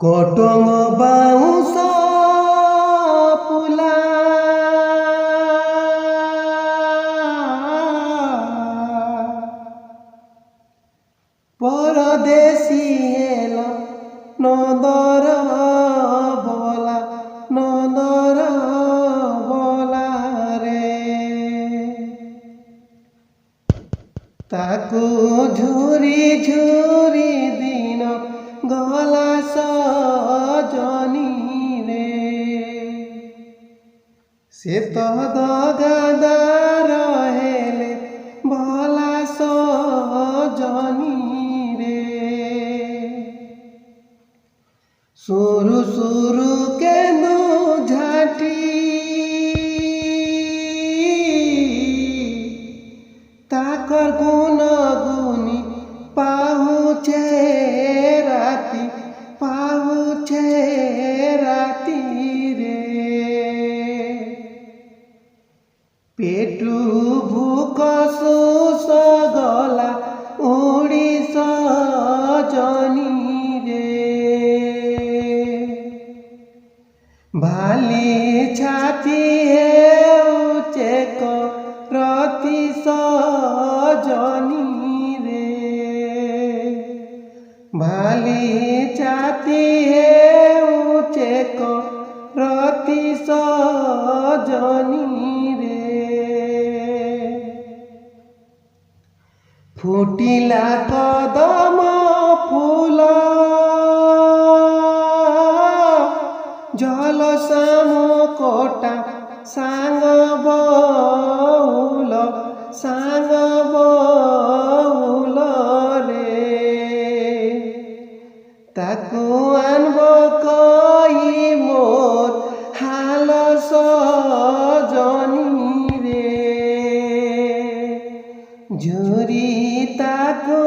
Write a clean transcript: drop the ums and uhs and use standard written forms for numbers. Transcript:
কটং বাউঁশ পুলা পরদেশী হেল নদর বলা নদর বলা রে তাকু ঝুরি ঝুরি দিন গলা সজনী রে সে তো দগাদার হেলে ভলা সজনী রে সুরু সুরু কেন্দু ঝাঁটি তাকর গুণ গুণী পাহুছে রাতি রে পেটু ভুক সুস গলা উড়ি সজনী রে ভালি ছাতি হেউছে রতি সজনী রে ভালি ছাতি হেউছে রতি সজনী রে ফুটিলা কদম ফুল জল শামুকটা সাঙ্গ বউল রে তাকু আনব কই মোর হাল সজনী রে ঝুরি তাকু